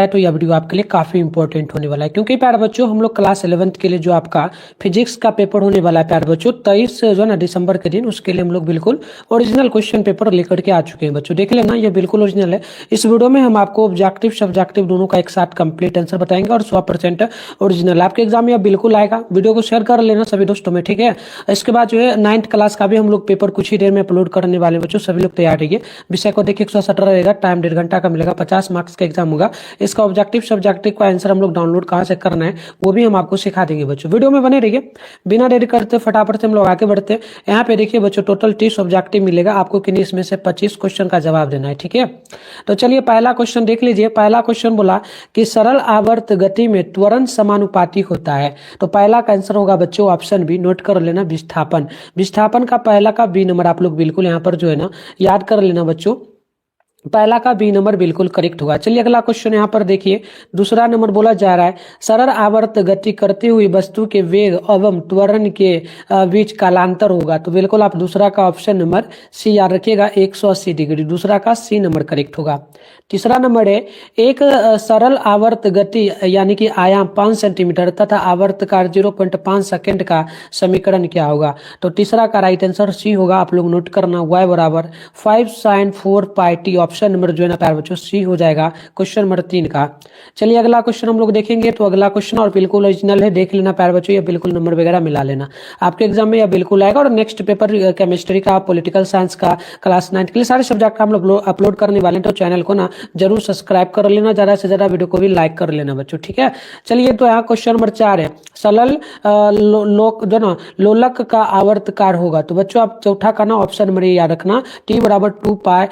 है तो यह वीडियो आपके लिए काफी इंपॉर्टेंट होने वाला है, क्योंकि प्यारे बच्चों हम लोग क्लास 11th के लिए जो आपका फिजिक्स का पेपर होने वाला है प्यारे बच्चों 23 जो है ना दिसंबर के दिन, उसके लिए हम लोग बिल्कुल ओरिजिनल क्वेश्चन पेपर लेकर के आ चुके हैं बच्चों। देख लेना, ये बिल्कुल ओरिजिनल है। इस वीडियो में हम आपको ऑब्जेक्टिव सब्जेक्टिव दोनों का एक साथ कंप्लीट आंसर बताएंगे और 100% ओरिजिनल आपके एग्जाम में बिल्कुल आएगा। वीडियो को शेयर कर लेना सभी दोस्तों में, ठीक है। इसके बाद जो है 9th क्लास का भी हम लोग पेपर कुछ ही देर में अपलोड करने वाले बच्चों, सभी लोग तैयार रहिए। विषय को देखिए 117 रहेगा, टाइम 1.5 घंटा का मिलेगा, 50 मार्क्स का एग्जाम होगा। इसका ऑब्जेक्टिव सब्जेक्टिव का आंसर हम लोग डाउनलोड कहां से करना है वो भी हम आपको सिखा देंगे बच्चों। वीडियो में बने रहिए, बिना देरी करते फटाफट से हम लोग आगे बढ़ते हैं। यहाँ पे देखिए बच्चों टोटल 30 ऑब्जेक्टिव मिलेगा आपको, किन्हीं इसमें से 25 क्वेश्चन का जवाब देना है, ठीक है। तो चलिए पहला क्वेश्चन देख लीजिए। पहला क्वेश्चन बोला कि सरल आवर्त गति में त्वरण समानुपाती होता है। तो पहला का आंसर होगा बच्चों ऑप्शन बी, नोट कर लेना, विस्थापन। विस्थापन का पहला का बी नंबर आप लोग बिल्कुल यहाँ पर जो है ना याद कर लेना बच्चों, पहला का बी नंबर बिल्कुल करेक्ट होगा। चलिए अगला क्वेश्चन यहाँ पर देखिए, दूसरा नंबर बोला जा रहा है सरल आवर्त गति करती हुई वस्तु के वेग एवं त्वरण के बीच कालांतर होगा। तो बिल्कुल आप दूसरा का ऑप्शन नंबर सी याद रखिएगा, 180 डिग्री, दूसरा का सी नंबर करेक्ट होगा। तीसरा नंबर है एक सरल आवर्त गति यानी कि आयाम 5 सेंटीमीटर तथा आवर्तकार 0.5 सेकेंड का समीकरण क्या होगा। तो तीसरा का राइट आंसर सी होगा, आप लोग नोट करना, y बराबर 5 sin 4 pi T. Option number जो है ना प्यारे बच्चों सी हो जाएगा क्वेश्चन नंबर 3 का। चलिए अगला क्वेश्चन हम लोग देखेंगे। तो अगला क्वेश्चन और बिल्कुल ओरिजिनल है, देख लेना प्यारे बच्चों, ये बिल्कुल नंबर वगैरह मिला लेना, आपके एग्जाम में यह बिल्कुल आएगा। और नेक्स्ट पेपर केमिस्ट्री का, पॉलिटिकल साइंस का, क्लास 9 के लिए सारे सब्जेक्ट का हम लोग अपलोड करने वाले हैं। तो चैनल को ना जरूर सब्सक्राइब कर लेना, ज्यादा से ज्यादा वीडियो को भी लाइक कर लेना बच्चों, ठीक है। चलिए तो यहाँ क्वेश्चन नंबर 4 है सरल जो ना लोलक का आवर्तकार होगा। तो बच्चों आप चौथा का ना ऑप्शन नंबर याद रखना, टी बराबर 2 पाई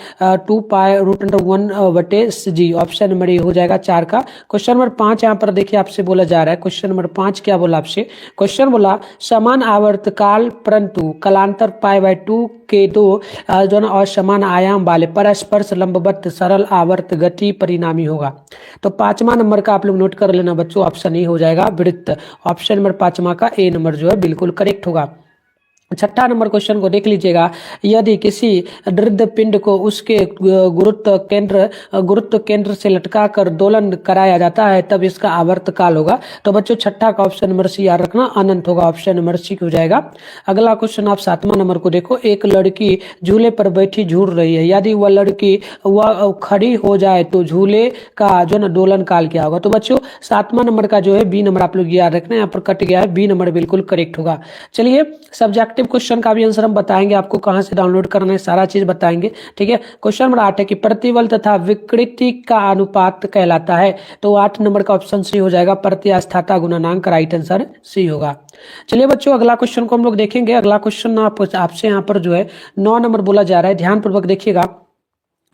√1/g। ऑप्शन नंबर हो जाएगा 4 का। क्वेश्चन नंबर 5 यहाँ पर देखिए आपसे बोला जा रहा है, क्वेश्चन नंबर 5 क्या बोला आपसे, क्वेश्चन बोला समान आवर्तकाल परंतु कलांतर π/2 के दो जो ना और समान आयाम वाले परस्पर लंबवत सरल आवर्त गति परिणामी होगा। तो 5वां नंबर का आप लोग नोट कर लेना बच्चों, ऑप्शन ए हो जाएगा वृत्त। ऑप्शन नंबर 5वां का ए नंबर जो है बिल्कुल करेक्ट होगा। छठा नंबर क्वेश्चन को देख लीजिएगा, यदि किसी दृढ़ पिंड को उसके गुरुत्व केंद्र से लटका कर दोलन कराया जाता है तब इसका आवर्त काल होगा। तो बच्चों छठा का ऑप्शन नंबर सी याद रखना, अनंत होगा। ऑप्शन नंबर सी हो जाएगा। अगला क्वेश्चन आप 7वां नंबर को देखो, एक लड़की झूले पर बैठी झूल रही है, यदि वह लड़की वह खड़ी हो जाए तो झूले का जो ना दोलन काल क्या होगा। तो बच्चों 7वां नंबर का जो है बी नंबर आप लोग याद रखना, यहाँ पर कट गया है, बी नंबर बिल्कुल करेक्ट होगा। चलिए सब्जेक्ट क्वेश्चन का भी आंसर हम बताएंगे, आपको कहां से डाउनलोड करना है सारा चीज बताएंगे, ठीक है। क्वेश्चन नंबर 8 है कि प्रतिबल तथा विकृति का अनुपात कहलाता है। तो 8 नंबर का ऑप्शन सी हो जाएगा, प्रत्यास्थता गुणनांक, राइट आंसर सी होगा। चलिए बच्चों अगला क्वेश्चन को हम लोग देखेंगे। अगला क्वेश्चन आपसे यहाँ पर जो है 9 नंबर बोला जा रहा है, ध्यान पूर्वक देखिएगा।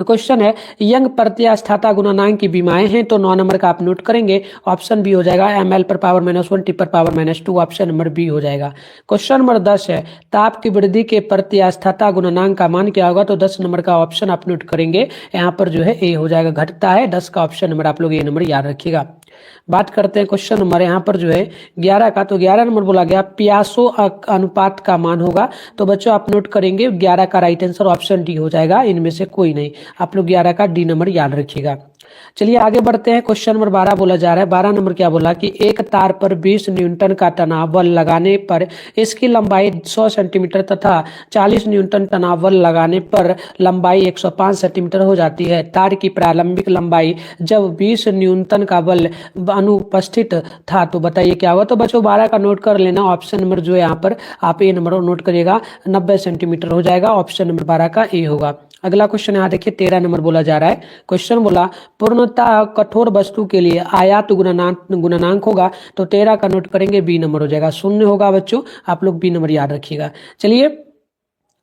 क्वेश्चन है यंग प्रत्यास्थता गुणनांक की विमाएं हैं। तो 9 नंबर का आप नोट करेंगे, ऑप्शन बी हो जाएगा, ml/−1 t/−2। Option number B हो जाएगा। क्वेश्चन नंबर 10 है ताप की वृद्धि के प्रत्यास्थता गुणनांक का मान क्या होगा। तो 10 नंबर का ऑप्शन आप नोट करेंगे, यहाँ पर जो है ए हो जाएगा, घटता है। 10 का ऑप्शन नंबर आप लोग ए नंबर याद रखिएगा। बात करते हैं क्वेश्चन नंबर यहाँ पर जो है 11 का। तो 11 नंबर बोला गया पियासो अनुपात का मान होगा। तो बच्चों आप नोट करेंगे 11 का राइट आंसर ऑप्शन डी हो जाएगा, इनमें से कोई नहीं, आप लोग 11 का डी नंबर याद रखिएगा। चलिए आगे बढ़ते हैं। क्वेश्चन नंबर 12 बोला जा रहा है, 12 नंबर क्या बोला कि एक तार पर 20 न्यूटन का तनाव बल लगाने पर इसकी लंबाई 100 सेंटीमीटर तथा 40 न्यूटन तनाव बल लगाने पर लंबाई 105 सेंटीमीटर हो जाती है। तार की प्रारंभिक लंबाई जब 20 न्यूटन का बल अनुपस्थित था तो बताइए क्या हुआ। तो बच्चों 12 का नोट कर लेना, ऑप्शन नंबर जो है यहाँ पर आप ए नंबर नोट करिएगा, 90 सेंटीमीटर हो जाएगा। ऑप्शन नंबर 12 का ए होगा। अगला क्वेश्चन यहाँ देखिए 13 नंबर बोला जा रहा है, क्वेश्चन बोला पूर्णतः कठोर वस्तु के लिए आयात गुणनांक होगा। तो 13 का नोट करेंगे, बी नंबर हो जाएगा, 0 होगा बच्चों, आप लोग बी नंबर याद रखिएगा। चलिए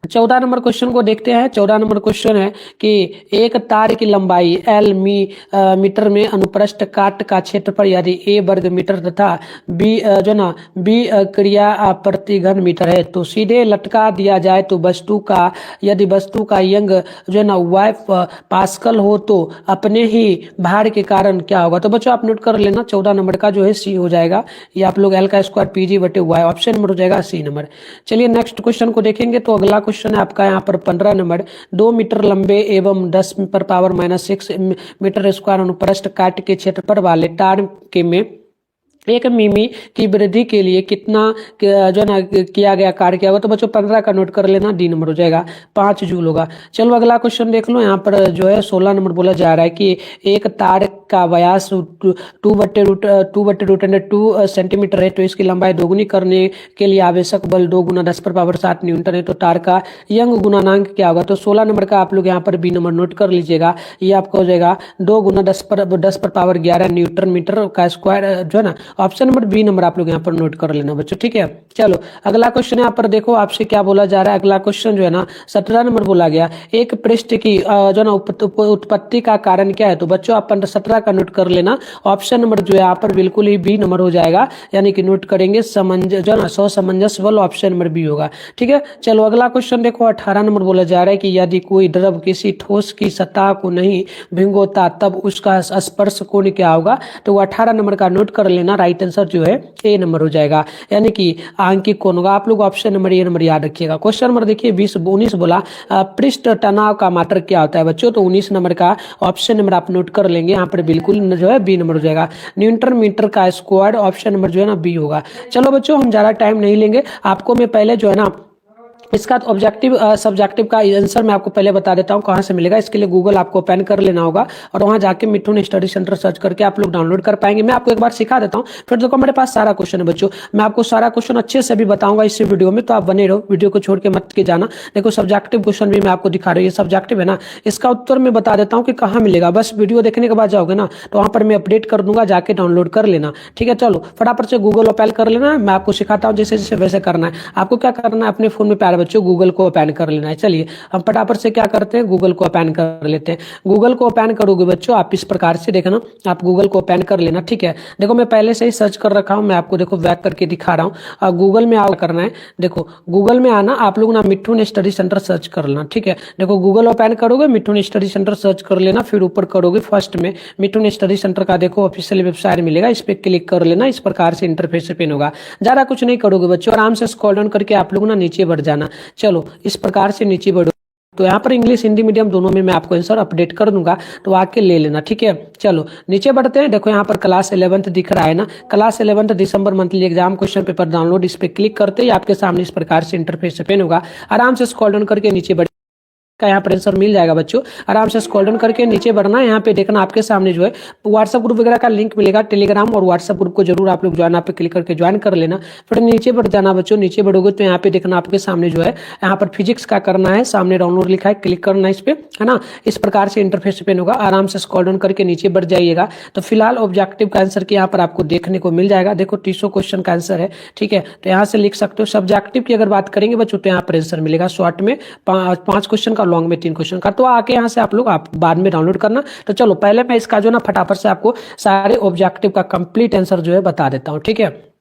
14 नंबर क्वेश्चन को देखते हैं। 14 नंबर क्वेश्चन है कि एक तार की लंबाई L मीटर में अनुप्रस्थ काट का क्षेत्रफल यदि A वर्ग मीटर तथा B जो ना B क्रिया प्रति घन मीटर है तो सीधे लटका दिया जाए तो यदि वस्तु का यंग जो है ना Y पास्कल हो तो अपने ही भार के कारण क्या होगा। तो बच्चों आप नोट कर लेना, 14 नंबर का जो है सी हो जाएगा, ये आप लोग L का स्क्वायर PG/Y, ऑप्शन नंबर हो जाएगा सी नंबर। चलिए नेक्स्ट क्वेश्चन को देखेंगे। तो अगला क्वेश्चन है आपका यहाँ पर 15 नंबर, 2 मीटर लंबे एवं 10 पर पावर -6 मीटर स्क्वायर अनुप्रस्थ काट के क्षेत्रफल वाले टार के में एक मिमी की वृद्धि के लिए कितना जो ना किया गया कार्य किया होगा। तो बच्चों 15 का नोट कर लेना, डी नंबर हो जाएगा, 5 जूल होगा। चलो अगला क्वेश्चन देख लो। यहाँ पर जो है 16 नंबर बोला जा रहा है कि एक तार का व्यास 2/√2 सेंटीमीटर है, तो इसकी लंबाई दोगुनी करने के लिए आवश्यक बल 2 × 10⁻7 न्यूटन है। तो तार का यंग गुणांक क्या होगा। तो 16 नंबर का आप लोग यहाँ पर बी नंबर नोट कर लीजिएगा। ये आपका हो जाएगा 2 × 10⁻11 न्यूटन मीटर का स्क्वायर जो है ना। ऑप्शन नंबर बी नंबर आप लोग यहाँ पर नोट कर लेना बच्चों, ठीक है। चलो अगला क्वेश्चन यहाँ पर देखो आपसे क्या बोला जा रहा है। अगला क्वेश्चन जो है ना 17 नंबर बोला गया, एक पृष्ठ की जो ना उत्पत्ति का कारण क्या है। तो बच्चों आप 17 का नोट कर लेना। ऑप्शन नंबर जो है यहाँ पर बिल्कुल ही बी नंबर हो जाएगा, यानी कि नोट करेंगे जो ना सामंजस्य बल, ऑप्शन नंबर बी होगा, ठीक है। चलो अगला क्वेश्चन देखो 18 नंबर बोला जा रहा है कि यदि कोई द्रव किसी ठोस की सतह को नहीं भिगोता तब उसका स्पर्श कोण क्या होगा। तो 18 नंबर का नोट कर लेना। राइट आंसर जो है ए नंबर हो जाएगा, यानी कि आंकिक कोण होगा। आप लोग ऑप्शन नंबर ए नंबर याद रखिएगा। क्वेश्चन नंबर देखिए 19 बोला पृष्ठ तनाव का मात्रक क्या होता है बच्चों। तो 19 नंबर का ऑप्शन नंबर आप नोट कर लेंगे। यहाँ पर बिल्कुल जो है बी नंबर हो जाएगा, न्यूटन मीटर का स्क्वायर, ऑप्शन नंबर जो है ना बी होगा। चलो बच्चों हम ज्यादा टाइम नहीं लेंगे, आपको मैं पहले जो है ना इसका ऑब्जेक्टिव सब्जेक्टिव का आंसर मैं आपको पहले बता देता हूं कहां से मिलेगा। इसके लिए गूगल आपको ओपन कर लेना होगा और वहां जाके मिठुन स्टडी सेंटर सर्च करके आप लोग डाउनलोड कर पाएंगे। मैं आपको एक बार सिखा देता हूं, फिर देखो मेरे पास सारा क्वेश्चन है बच्चों। मैं आपको सारा क्वेश्चन अच्छे से भी बताऊंगा इस वीडियो में, तो आप बने रहो, वीडियो को छोड़ के मत के जाना। देखो सब्जेक्टिव क्वेश्चन भी मैं आपको दिखा रही हूँ, सब्जेक्टिव है ना, इसका उत्तर मैं बता देता हूँ कि कहाँ मिलेगा। बस वीडियो देखने के बाद जाओगे ना तो वहां पर मैं अपडेट कर दूंगा, जाके डाउनलोड कर लेना, ठीक है। चलो फटाफट से गूगल ओपन कर लेना। मैं आपको सिखाता हूँ जैसे जैसे वैसे करना है। आपको क्या करना है, अपने फोन में प्यारे बच्चों गूगल को ओपन कर लेना है। चलिए हम फटाफट से क्या करते हैं, गूगल को ओपन कर लेते हैं। गूगल को ओपन करोगे बच्चों आप इस प्रकार से, देखना आप गूगल को ओपन कर लेना, ठीक है। देखो मैं पहले से ही सर्च कर रखा हूं, मैं आपको देखो बैक करके दिखा रहा हूं। गूगल में आओ करना है, देखो गूगल में आना, आप लोग ना मिठुन स्टडी सेंटर सर्च कर लेना, ठीक है। देखो गूगल ओपन करोगे, मिठुन स्टडी सेंटर सर्च कर लेना, फिर ऊपर करोगे फर्स्ट में मिठुन स्टडी सेंटर का देखो ऑफिशियल वेबसाइट मिलेगा, इस पे क्लिक कर लेना। इस प्रकार से इंटरफेस ओपन होगा। ज्यादा कुछ नहीं करोगे बच्चों, आराम से स्क्रॉल डाउन करके आप लोग ना नीचे बढ़ जाना। चलो इस प्रकार से नीचे बढ़ो, तो यहाँ पर इंग्लिश हिंदी मीडियम दोनों में मैं आपको आंसर अपडेट कर दूंगा, तो आके ले लेना, ठीक है। चलो नीचे बढ़ते हैं। देखो यहाँ पर क्लास 11th दिख रहा है ना, class 11th December monthly exam question paper download, इस पे क्लिक करते ही आपके सामने इस प्रकार से इंटरफेस ओपन होगा। आराम से स्क्रॉल डाउन करके नीचे बढ़ का यहाँ पर आंसर मिल जाएगा बच्चों। आराम से स्क्रॉल डाउन करके नीचे बढ़ना है। यहाँ पे देखना आपके सामने जो है व्हाट्सएप ग्रुप वगैरह का लिंक मिलेगा, टेलीग्राम और व्हाट्सएप ग्रुप को जरूर आप लोग ज्वाइन पे क्लिक करके ज्वाइन कर लेना। फिर नीचे बढ़ जाना बच्चों। नीचे बढ़ोगे तो यहाँ पे देखना आपके सामने जो है यहाँ पर फिजिक्स का करना है, सामने डाउनलोड लिखा है, क्लिक करना है इस पे, है ना। इस प्रकार से इंटरफेस ओपन होगा। आराम से स्क्रॉल डाउन करके नीचे बढ़ जाइएगा। तो फिलहाल ऑब्जेक्टिव का आंसर की यहाँ पर आपको देखने को मिल जाएगा। देखो 300 क्वेश्चन का आंसर है, ठीक है। तो यहाँ से लिख सकते हो। सब्जेक्टिव की अगर बात करेंगे बच्चों तो यहाँ पर आंसर मिलेगा शॉर्ट में 5 क्वेश्चन का, लॉन्ग में 3 क्वेश्चन का। तो आके यहाँ से आप लोग आप बाद में डाउनलोड करना। तो चलो पहले मैं इसका जो ना फटाफट से आपको सारे ऑब्जेक्टिव का कंप्लीट आंसर जो है बता देता हूँ, ठीक है।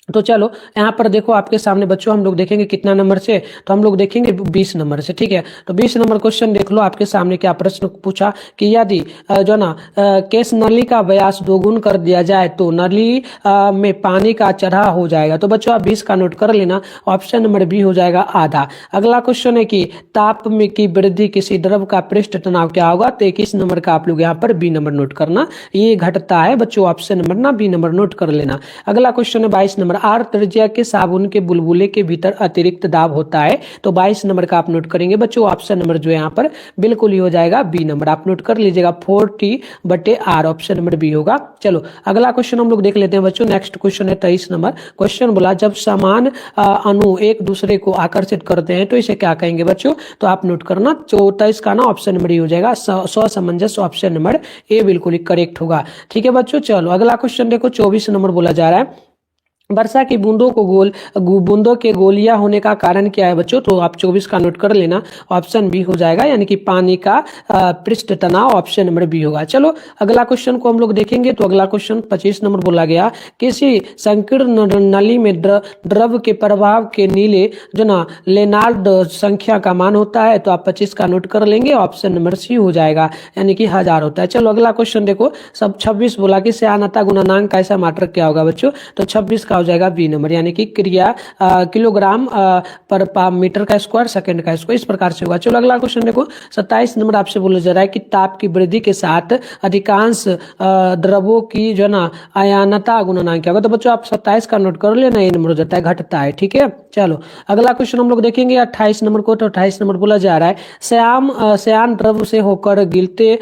तो चलो यहाँ पर देखो आपके सामने बच्चों हम लोग देखेंगे कितना नंबर से, तो हम लोग देखेंगे 20 नंबर से, ठीक है। तो 20 नंबर क्वेश्चन देख लो आपके सामने क्या प्रश्न पूछा कि यदि जो ना केस नली का व्यास 2 गुना कर दिया जाए तो नली में पानी का चढ़ाव हो जाएगा। तो बच्चों आप 20 का नोट कर लेना। ऑप्शन नंबर बी हो जाएगा आधा। अगला क्वेश्चन है कि ताप में की वृद्धि किसी द्रव का पृष्ठ तनाव क्या होगा। तो 21 नंबर का आप लोग यहाँ पर बी नंबर नोट करना, ये घटता है बच्चों। ऑप्शन नंबर ना बी नंबर नोट कर लेना। अगला क्वेश्चन है 22 नंबर, आर त्रिज्या के साबुन के बुलबुले के भीतर अतिरिक्त दाब होता है। तो 22 नंबर का आप नोट करेंगे बच्चों। ऑप्शन नंबर जो है यहाँ पर बिल्कुल ही हो जाएगा बी नंबर, आप नोट कर लीजिएगा 4T/R, ऑप्शन नंबर बी होगा। चलो अगला क्वेश्चन हम लोग देख लेते हैं बच्चों। नेक्स्ट क्वेश्चन है 23 नंबर। क्वेश्चन बोला जब समान अणु एक दूसरे को आकर्षित करते हैं तो इसे क्या कहेंगे बच्चों। तो आप नोट करना 24 का ना ऑप्शन नंबर हो जाएगा स्वसमंजस, ऑप्शन नंबर ए बिल्कुल ही करेक्ट होगा, ठीक है बच्चों। चलो अगला क्वेश्चन देखो 24 नंबर बोला जा रहा है वर्षा की बूंदों के गोलियां होने का कारण क्या है बच्चों। तो आप 24 का नोट कर लेना। ऑप्शन बी हो जाएगा, यानी कि पानी का पृष्ठ तनाव, ऑप्शन नंबर बी होगा। चलो अगला क्वेश्चन को हम लोग देखेंगे। तो अगला क्वेश्चन 25 नंबर बोला गया किसी संकीर्ण नली में द्रव के प्रभाव के नीले जो ना लेनार्ड संख्या का मान होता है। तो आप 25 का नोट कर लेंगे। ऑप्शन नंबर सी हो जाएगा, यानी कि 1000 होता है। चलो अगला क्वेश्चन देखो सब 26 बोला कि श्यानता गुणांक का ऐसा मात्रक क्या होगा बच्चों। तो 26 का हो जाएगा बी नंबर, यानी कि क्रिया किलोग्राम पर मीटर का स्क्वायर सेकंड का स्क्वायर, इस प्रकार से होगा। चलो अगला क्वेश्चन देखो, 27 नंबर आपसे बोला जा रहा है कि ताप की वृद्धि के साथ अधिकांश द्रवों की जो है ना आयानता गुणनांक क्या होगा। तो बच्चों आप 27 का नोट कर लेना, ये नंबर हो जाता है, घटता है, ठीक है। चलो अगला क्वेश्चन हम लोग देखेंगे 28 नंबर को। तो 28 नंबर बोला जा रहा है श्यान द्रव से होकर गिरते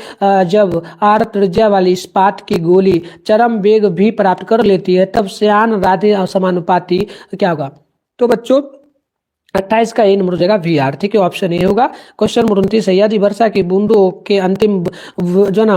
जब आर त्रिज्या वाली इस्पात की गोली चरम वेग भी प्राप्त कर लेती है तब श्यान राधे समानुपाती क्या होगा। तो बच्चों 28 का ए नंबर हो जाएगा वी आर, ठीक है, ऑप्शन ए होगा। क्वेश्चन नंबर 29 है, यदि वर्षा की बूंदों के अंतिम जो ना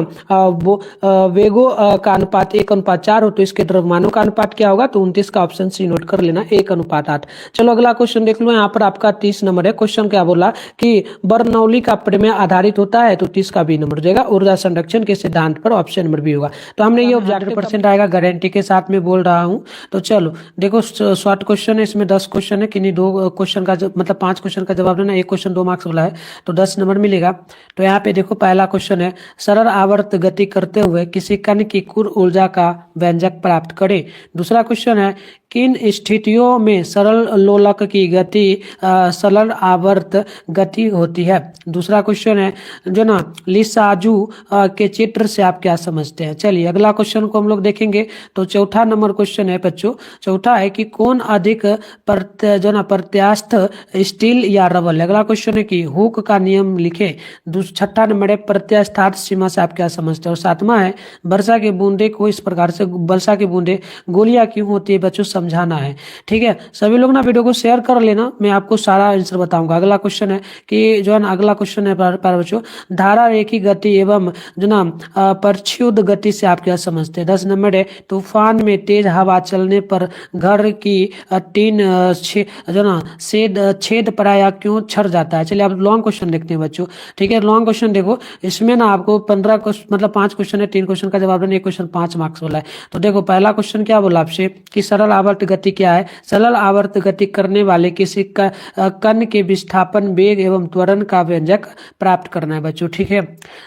वेगों का अनुपात 1:4 हो तो इसके द्रव्यमानों का अनुपात क्या होगा। तो 29 का ऑप्शन सी नोट कर लेना, 1:8। चलो अगला क्वेश्चन देख लो, यहाँ पर आपका 30 नंबर है। क्वेश्चन क्या बोला कि बर्नौली का प्रमेय आधारित होता है। तो 30 का बी नंबर हो जाएगा, ऊर्जा संरक्षण के सिद्धांत पर, ऑप्शन नंबर बी होगा। तो हमने ये ऑब्जेक्टिव परसेंट आएगा, गारंटी के साथ में बोल रहा हूँ। तो चलो देखो शॉर्ट क्वेश्चन है, इसमें 10 क्वेश्चन है, किन्हीं 2 क्वेश्चन का मतलब 5 क्वेश्चन का जवाब देना, एक क्वेश्चन 2 मार्क्स वाला है तो 10 नंबर मिलेगा। तो यहाँ पे देखो पहला क्वेश्चन है, सरल आवर्त गति करते हुए किसी कण की कुल ऊर्जा का व्यंजक प्राप्त करें। दूसरा क्वेश्चन है, किन स्थितियों में सरल लोलक की गति सरल आवर्त गति होती है। दूसरा क्वेश्चन है जो ना लिसाजू के चित्र से आप क्या समझते हैं। चलिए अगला क्वेश्चन को हम लोग देखेंगे। तो चौथा नंबर क्वेश्चन है बच्चों, चौथा है कि कौन अधिक प्रत्यास्थ स्टील या रबर। अगला क्वेश्चन है कि हुक का नियम लिखे। छठा नंबर है प्रत्यास्थात सीमा से आप क्या समझते हैं। और सातवां है वर्षा की बूंदे को इस प्रकार से वर्षा की बूंदे गोलियां क्यों होती है बच्चों, समझाना है, ठीक है। सभी लोग ना वीडियो को शेयर कर लेना, मैं आपको सारा आंसर बताऊंगा। अगला क्वेश्चन है कि जो है ना अगला क्वेश्चन है बच्चों, धारा रेखी गति एवं जो ना प्रक्षुब्ध गति से आप क्या समझते हैं। 10 नंबर है तूफान में तेज हवा चलने पर घर की टीन जो ना छेद प्राय क्यों छर जाता है। चलिए आप लॉन्ग क्वेश्चन देखते हैं बच्चों, ठीक है। लॉन्ग क्वेश्चन देखो, इसमें ना आपको 15 मतलब 5 क्वेश्चन है, 3 क्वेश्चन का जवाब देना, एक क्वेश्चन 5 मार्क्स वाला है। तो देखो पहला क्वेश्चन क्या बोला आपसे कि सरल आवर्त गति क्या है। सरल आवर्त गति करने वाले किसी कण के विस्थापन वेग एवं त्वरण का व्यंजक प्राप्त करना है बच्चों, ठीक है।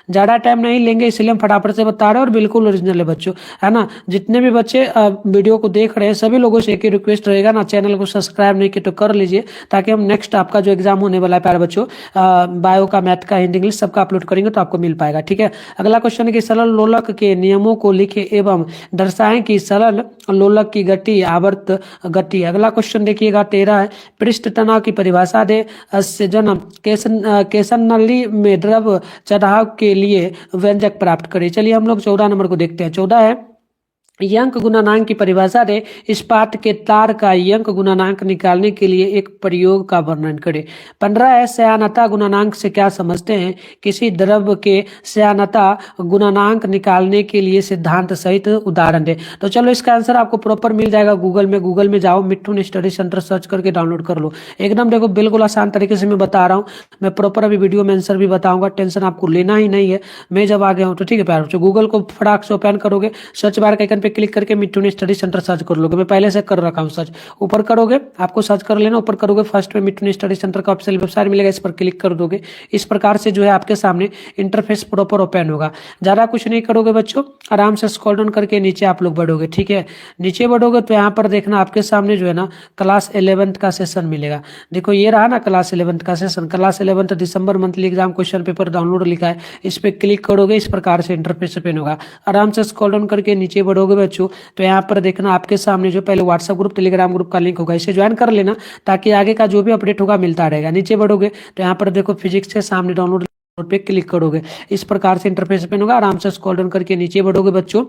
ज्यादा टाइम नहीं लेंगे इसलिए हम फटाफट से बता रहे हैं और बिल्कुल ओरिजिनल है बच्चों, है ना। जितने भी बच्चे वीडियो को देख रहे हैं सभी लोगों से एक ही रिक्वेस्ट रहेगा ना, चैनल को सब्सक्राइब नहीं किया तो कर लीजिए, ताकि हम नेक्स्ट आपका जो एग्जाम होने वाला है प्यारे बच्चों, बायो का, मैथ का, हिंदी इंग्लिश सबका अपलोड करेंगे तो आपको मिल पाएगा, ठीक है। अगला क्वेश्चन है कि सरल लोलक के नियमों को लिखे एवं दर्शाएं कि सरल लोलक की गति आवर्त गति। अगला क्वेश्चन देखिएगा 13 है, पृष्ठ तनाव की परिभाषा दे। जन्म केसन नली में द्रव चढ़ाव के लिए व्यंजक प्राप्त करें। चलिए हम लोग 14 नंबर को देखते हैं। 14 है यंक गुणांक की परिभाषा दे। इस्पात के तार का यंक गुणांक निकालने के लिए एक प्रयोग का वर्णन करें। 15 है श्यानता गुणांक से क्या समझते हैं। किसी द्रव के श्यानता गुणांक निकालने के लिए सिद्धांत सहित उदाहरण दे। तो चलो इसका आंसर आपको प्रॉपर मिल जाएगा गूगल में जाओ, मिट्ठू स्टडी सेंटर सर्च करके डाउनलोड कर लो। एकदम देखो बिल्कुल आसान तरीके से मैं बता रहा हूँ, मैं प्रॉपर अभी वीडियो में आंसर भी बताऊंगा, टेंशन आपको लेना ही नहीं है। मैं जब आ गया हूँ तो ठीक है प्यार बच्चों, गूगल को फटाक से ओपन करोगे, सर्च बार के आइकन पे क्लिक करके मिट्ठू स्टडी सेंटर सर्च कर लोगे। मैं पहले से कर रखा हूँ सर्च, ऊपर करोगे आपको सर्च कर लेना, ऊपर करोगे फर्स्ट में मिट्ठू स्टडी सेंटर का ऑफिशियल वेबसाइट मिलेगा, इस पर क्लिक कर दोगे। इस प्रकार से जो है आपके सामने इंटरफेस प्रॉपर ओपन होगा। ज्यादा कुछ नहीं करोगे बच्चों, आराम से स्क्रॉल डाउन करके नीचे आप लोग बढ़ोगे, ठीक है। नीचे बढ़ोगे तो यहाँ पर देखना आपके सामने जो है ना क्लास 11th का सेशन मिलेगा। देखो ये रहा ना क्लास 11th का session, class 11th December monthly exam question paper download लिखा है, इस पे क्लिक करोगे, इस प्रकार से इंटरफेस ओपन होगा। आराम से स्क्रॉल डाउन करके नीचे बढ़ोगे बच्चों तो यहाँ पर देखना आपके सामने जो पहले व्हाट्सएप ग्रुप टेलीग्राम ग्रुप का लिंक होगा, इसे ज्वाइन कर लेना ताकि आगे का जो भी अपडेट होगा मिलता रहेगा। नीचे बढ़ोगे तो यहाँ पर देखो फिजिक्स के सामने डाउनलोड पे क्लिक करोगे, इस प्रकार से इंटरफेस ओपन होगा। आराम से स्क्रॉल डाउन करके नीचे बढ़ोगे बच्चों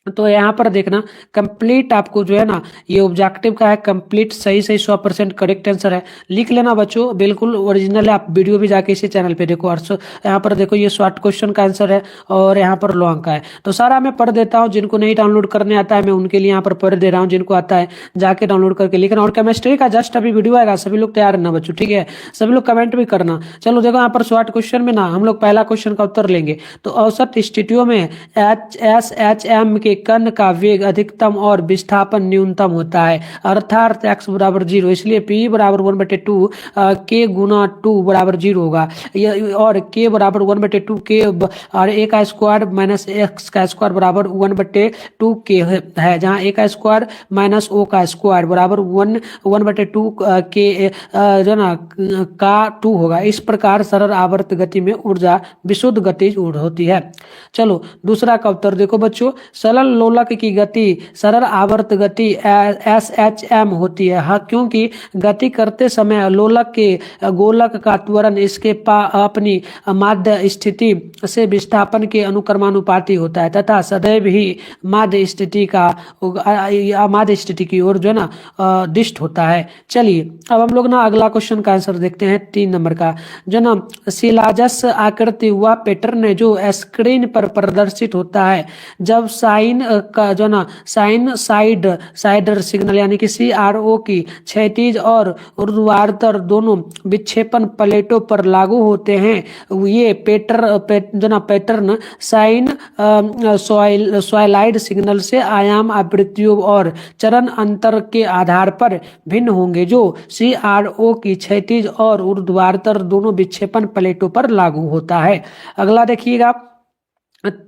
तो यहाँ पर देखना कंप्लीट आपको जो है ना ये ऑब्जेक्टिव का है, कंप्लीट सही 100% करेक्ट आंसर है, लिख लेना बच्चों, बिल्कुल ओरिजिनल है। आप वीडियो भी जाके इसी चैनल पे देखो। और यहाँ पर देखो ये शॉर्ट क्वेश्चन का आंसर है और यहाँ पर लॉन्ग का है। तो सारा मैं पढ़ देता हूँ, जिनको नहीं डाउनलोड करने आता है मैं उनके लिए यहाँ पर पढ़ दे रहा हूँ, जिनको आता है जाके डाउनलोड करके लिखना। और केमिस्ट्री का जस्ट अभी वीडियो आएगा, सभी लोग तैयार रहना बच्चों, ठीक है। सभी लोग कमेंट भी करना। चलो देखो यहाँ पर शॉर्ट क्वेश्चन में ना हम लोग पहला क्वेश्चन का उत्तर लेंगे। तो औसत स्थितियों में HSHM के के कण का वेग अधिकतम और विस्थापन न्यूनतम होता है, अर्थात x बराबर 0, इसलिए p बराबर 1/2 k गुना 2 बराबर 0 होगा। और k बराबर 1/2 k और a का स्क्वायर माइनस x का स्क्वायर बराबर 1/2 k है, जहाँ a का स्क्वायर माइनस o का स्क्वायर बराबर 1/2 k जो ना का 2 होगा। इस प्रकार सरल आवर्त गति में ऊर्जा विशुद्ध गतिज होती है। चलो दूसरा का उत्तर देखो बच्चों, सरल लोलक की गति सरल आवर्त गति SHM होती है। हाँ, क्योंकि गति करते समय लोलक के गोलक का त्वरण इसके अपनी माध्य स्थिति से विस्थापन के अनुक्रमानुपाती होता है तथा सदैव ही माध्य स्थिति की ओर जो है ना दिष्ट होता है। चलिए अब हम लोग ना अगला क्वेश्चन का आंसर देखते हैं, 3 नंबर का, जो ना शिलाजस आकृति हुआ पैटर्न है जो स्क्रीन पर प्रदर्शित होता है जब साइन का जो ना साइडर सिग्नल यानी कि CRO की क्षैतिज और ऊर्ध्वाधर दोनों विक्षेपण प्लेटों पर लागू होते हैं। ये पैटर्न साइन सॉइलाइड सिग्नल से आयाम आवृत्तियों और चरण अंतर के आधार पर भिन्न होंगे जो CRO की क्षैतिज और ऊर्ध्वाधर दोनों विक्षेपण प्लेटों पर लागू होता है। अगला देखिएगा,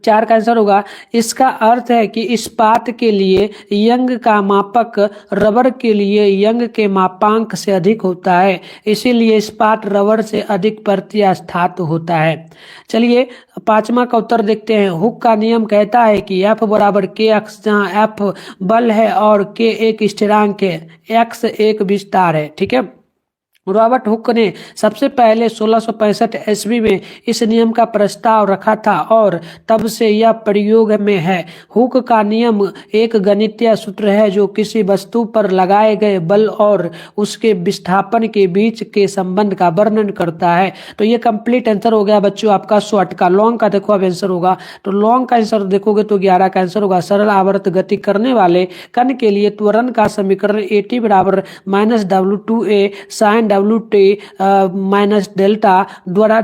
4 का आंसर होगा, इसका अर्थ है कि इस्पात के लिए यंग का मापक रबर के लिए यंग के मापांक से अधिक होता है, इसीलिए इस्पात रबर से अधिक प्रत्यास्थात होता है। चलिए 5वां का उत्तर देखते हैं। हुक का नियम कहता है कि F बराबर kx, जहाँ F बल है और k एक स्थिरांक है, x एक विस्तार है। ठीक है, रॉबर्ट हुक ने सबसे पहले 1665 ईस्वी में इस नियम का प्रस्ताव रखा था और तब से यह प्रयोग में है। हुक का नियम एक गणितीय सूत्र है जो किसी वस्तु पर लगाए गए बल और उसके विस्थापन के बीच के संबंध का वर्णन करता है। तो ये कंप्लीट आंसर हो गया बच्चों आपका शॉर्ट का। लॉन्ग का देखो अब आंसर होगा, तो लॉन्ग का आंसर देखोगे तो 11 का आंसर होगा, सरल आवर्त गति करने वाले कण के लिए त्वरण का समीकरण AT बराबर -W2A sin WT minus delta द्वारा